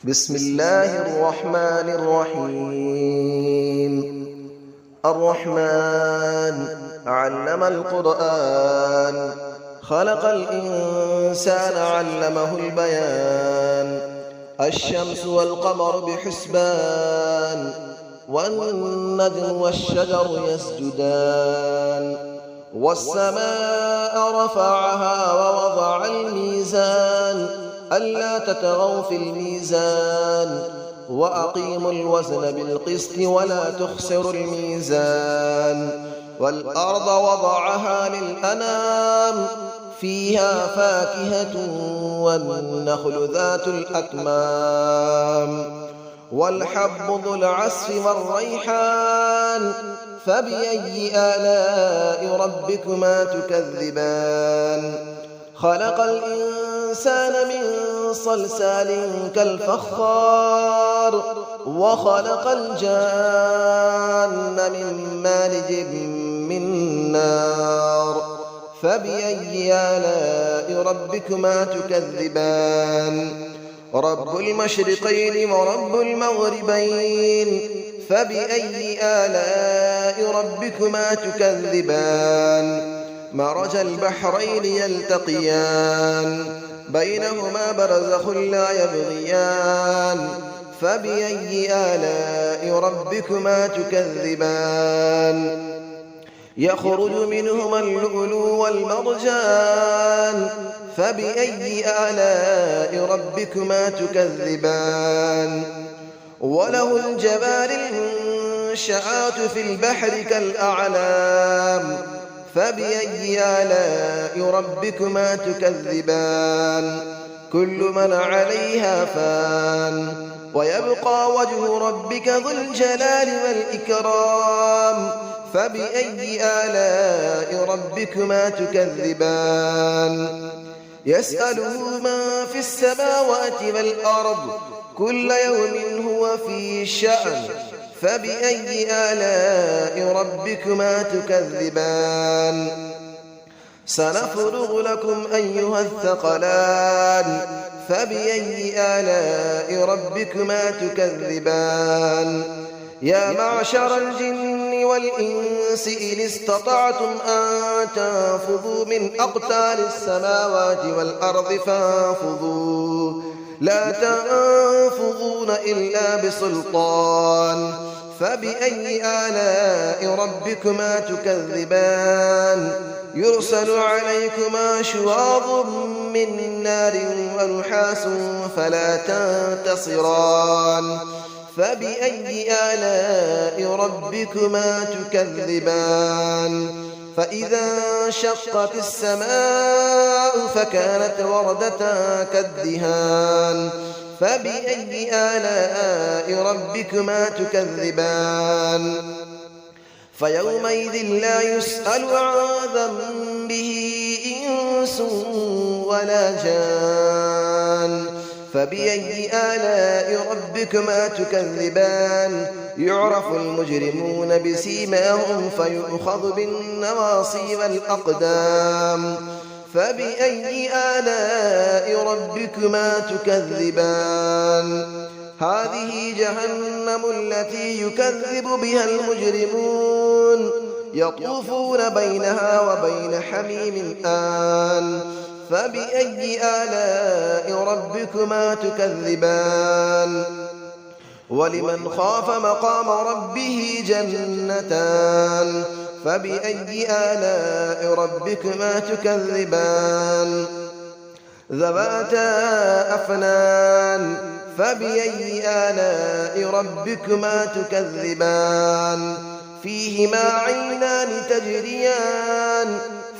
بسم الله الرحمن الرحيم. الرحمن علم القرآن، خلق الإنسان علمه البيان. الشمس والقمر بحسبان، والنجم والشجر يسجدان. والسماء رفعها ووضع الميزان، ألا تطغوا في الميزان، وأقيموا الوزن بالقسط ولا تخسروا الميزان. والأرض وضعها للأنام، فيها فاكهة والنخل ذات الأكمام. والحب ذو العصف والريحان، فبأي آلاء ربكما تكذبان. خلق الإنسان من صلصال كالفخار، وخلق الجان من مارج من نار. فبأي آلاء ربكما تكذبان. رب المشرقين ورب المغربين، فبأي آلاء ربكما تكذبان. مرج البحرين يلتقيان، بينهما برزخ لا يبغيان. فبأي آلاء ربكما تكذبان. يخرج منهما اللؤلؤ والمرجان، فبأي آلاء ربكما تكذبان. وله الجوار المنشآت في البحر كالأعلام، فبأي آلاء ربكما تكذبان. كل من عليها فان، ويبقى وجه ربك ذو الجلال والإكرام. فبأي آلاء ربكما تكذبان. يسأله من في السماوات والأرض، كل يوم هو في شأن. فبأي آلاء ربكما تكذبان. سنفرغ لكم أيها الثقلان، فبأي آلاء ربكما تكذبان. يا معشر الجن والإنس إن استطعتم أن تنفذوا من أقطار السماوات والأرض فانفذوا، لا تنفذون إلا بسلطان. فبأي آلاء ربكما تكذبان. يرسل عليكما شواظ من نار ونحاس فلا تنتصران. فبأي آلاء ربكما تكذبان. فإذا انشقت السماء فكانت وردة كالدهان. فبأي آلاء ربكما تكذبان. فيومئذ لا يسأل عن ذنبه إنس ولا جان. فبأي آلاء ربكما تكذبان. يعرف المجرمون بسيماهم فيؤخذ بالنواصي والأقدام. فبأي آلاء ربكما تكذبان. هذه جهنم التي يكذب بها المجرمون، يطوفون بينها وبين حميم آن. فبأي آلاء ربكما تكذبان. ولمن خاف مقام ربه جنتان. فبأي آلاء ربكما تكذبان. ذواتا أفنان. فبأي آلاء ربكما تكذبان. فيهما عينان تجريان.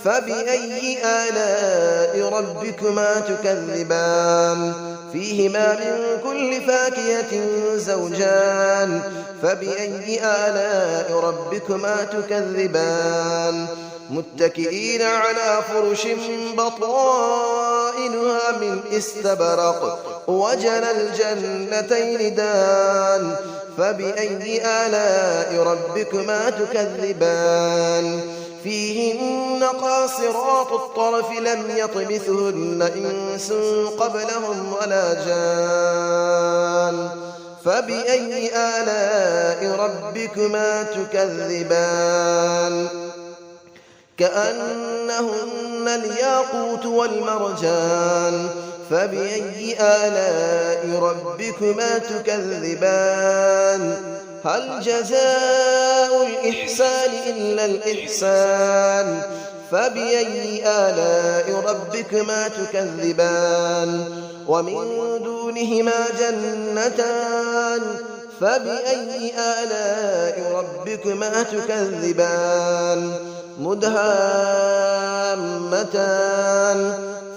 فبأي آلاء ربكما تكذبان. فيهما من كل فاكهة زوجان. فبأي آلاء ربكما تكذبان. متكئين على فرش بطائنها من استبرق، وجنى الجنتين دان. فبأي آلاء ربكما تكذبان. فيهن قاصرات الطرف لم يطمثهن إنس قبلهم ولا جان. فبأي آلاء ربكما تكذبان كأنهن الياقوت والمرجان فبأي آلاء ربكما تكذبان هل جزاء الإحسان إلا الإحسان فبأي آلاء ربكما تكذبان ومن دونهما جنتان فبأي آلاء ربكما تكذبان مدهامتان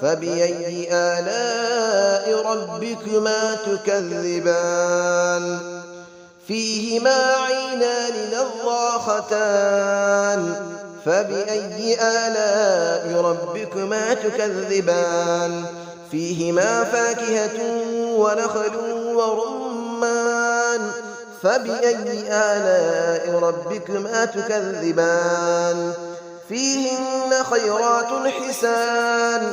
فبأي آلاء ربكما تكذبان فيهما عينان نضاختان فبأي آلاء ربكما تكذبان فيهما فاكهة ونخل ورمان فبأي آلاء ربكما تكذبان فيهن خيرات حسان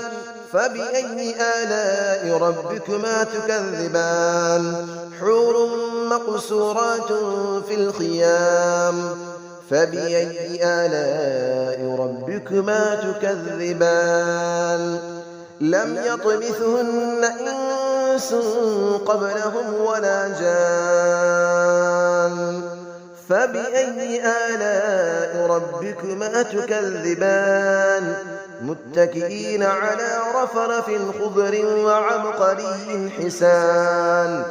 فبأي آلاء ربكما تكذبان حور مقصورات في الخيام فبأي آلاء ربكما تكذبان لم يطمثهن إنس قبلهم ولا جان فبأي آلاء ربكما تكذبان متكئين على رفرف خضر وعبقري حسان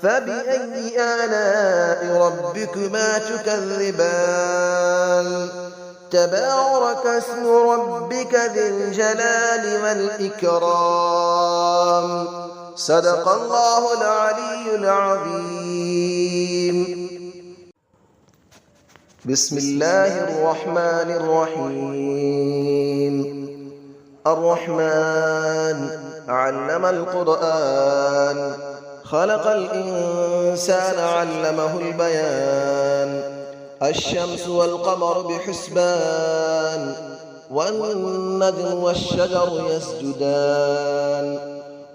فبأي آلاء ربكما تكذبان تبارك اسم ربك ذي الجلال والإكرام صدق الله العلي العظيم بسم الله الرحمن الرحيم الرحمن علم القرآن خلق الإنسان علمه البيان الشمس والقمر بحسبان والنجم والشجر يسجدان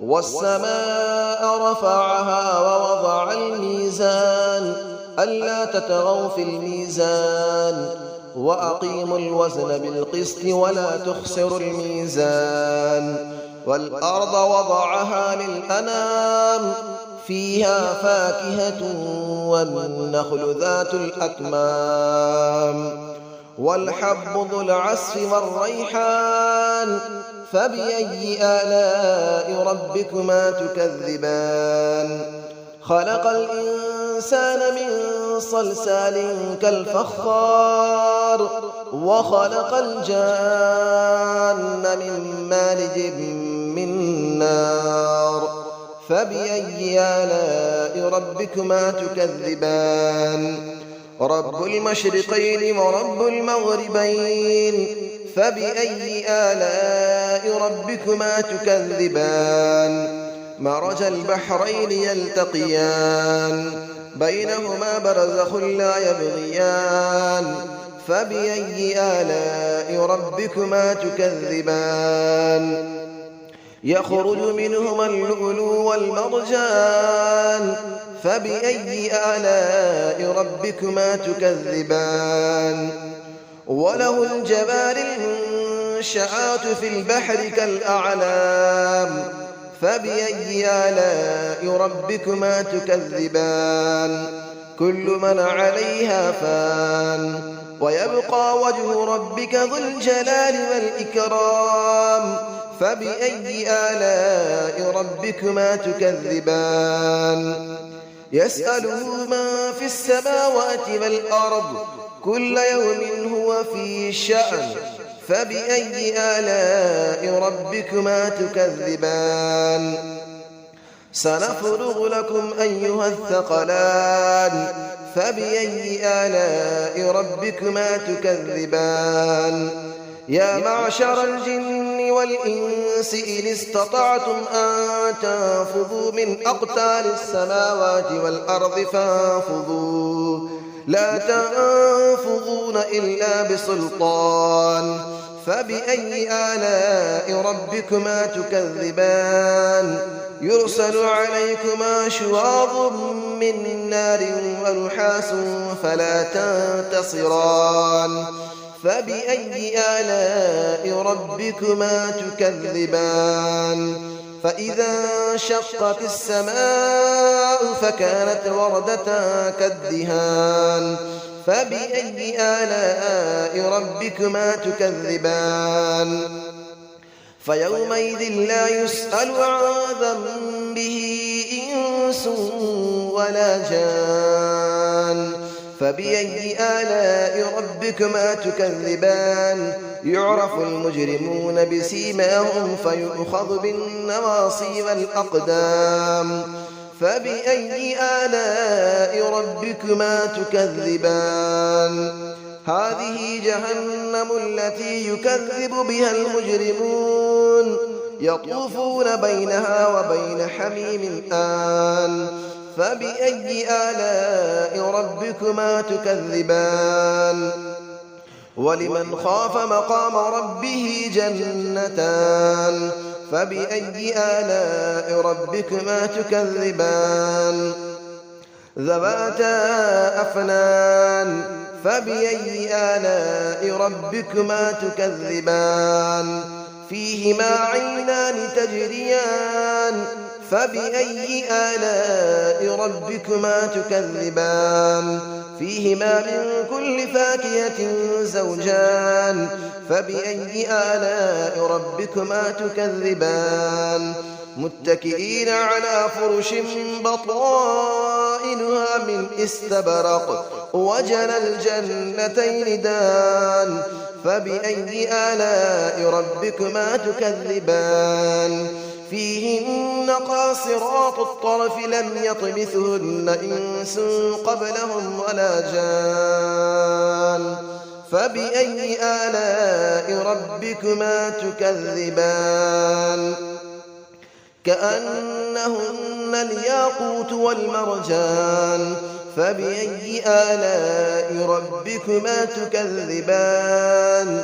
والسماء رفعها ووضع الميزان ألا تطغوا في الميزان وأقيموا الوزن بالقسط ولا تخسروا الميزان والأرض وضعها للأنام فيها فاكهة والنخل ذات الأكمام والحب ذو العصف والريحان فبأي آلاء ربكما تكذبان خلق الإنسان من صلصال كالفخار وخلق الجان من مارج من نار فبأي آلاء ربكما تكذبان رب المشرقين ورب المغربين فبأي آلاء ربكما تكذبان مرج البحرين يلتقيان بينهما برزخ لا يبغيان فبأي آلاء ربكما تكذبان يخرج منهما اللؤلؤ والمرجان فبأي آلاء ربكما تكذبان وله الجبال المنشآت في البحر كالأعلام فبأي آلاء ربكما تكذبان كل من عليها فان ويبقى وجه ربك ذو الجلال والإكرام فبأي آلاء ربكما تكذبان يسأله من في السماوات والأرض كل يوم هو في شأن فبأي آلاء ربكما تكذبان سنفرغ لكم أيها الثقلان فبأي آلاء ربكما تكذبان يا معشر الجن والإنس إن استطعتم أن تنفذوا من أقطار السماوات والأرض فانفذوا لا تنفذون إلا بسلطان فبأي آلاء ربكما تكذبان يرسل عليكما شواظ من نار ونحاس فلا تنتصران فبأي آلاء ربكما تكذبان فإذا انشقت السماء فكانت وردة كالدهان فبأي آلاء ربكما تكذبان فيومئذ لا يسأل عن ذنبه إنس ولا جان فبأي آلاء ربكما تكذبان يعرف المجرمون بسيماهم فيؤخذ بالنواصي والأقدام فبأي آلاء ربكما تكذبان هذه جهنم التي يكذب بها المجرمون يطوفون بينها وبين حميم آن فبأي آلاء ربكما تكذبان ولمن خاف مقام ربه جنتان فبأي آلاء ربكما تكذبان ذواتا أفنان فبأي آلاء ربكما تكذبان فيهما عينان تجريان فبأي آلاء ربكما تكذبان فيهما من كل فاكهة زوجان فبأي آلاء ربكما تكذبان متكئين على فرش بطائنها من استبرق وجنى الجنتين دان فبأي آلاء ربكما تكذبان فيهن قاصرات الطرف لم يطمثهن إنس قبلهم ولا جان فبأي آلاء ربكما تكذبان كأنهن الياقوت والمرجان فبأي آلاء ربكما تكذبان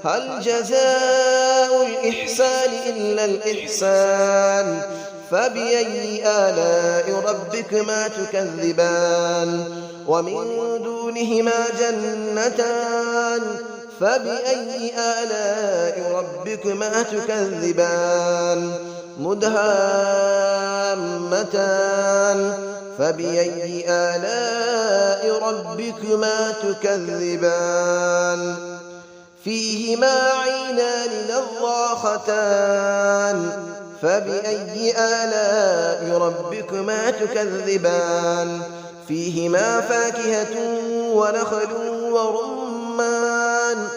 هل جزاء الإحسان إلا الإحسان فبأي آلاء ربكما تكذبان ومن دونهما جنتان فبأي آلاء ربكما تكذبان مدهامتان فبأي آلاء ربكما تكذبان فيهما عينان نضاختان فبأي آلاء ربكما تكذبان فيهما فاكهة ونخل ورمان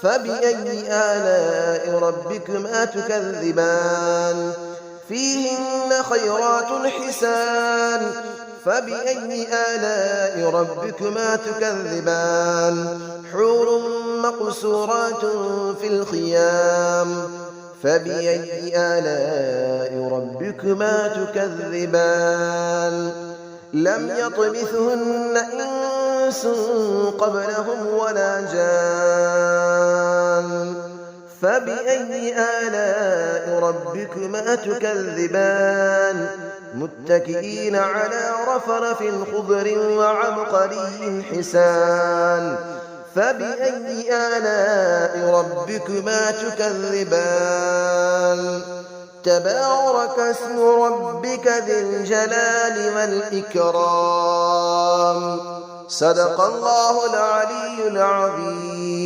فبأي آلاء ربكما تكذبان فيهن خيرات حسان فبأي آلاء ربكما تكذبان حور مقصورات في الخيام فبأي آلاء ربكما تكذبان لم يطمثهن إنس قبلهم ولا جان فبأي آلاء ربكما تكذبان متكئين على رفرف خضر وعبقري حسان فبأي آلاء ربكما تكذبان تبارك اسم ربك ذي الجلال والإكرام صدق الله العلي العظيم.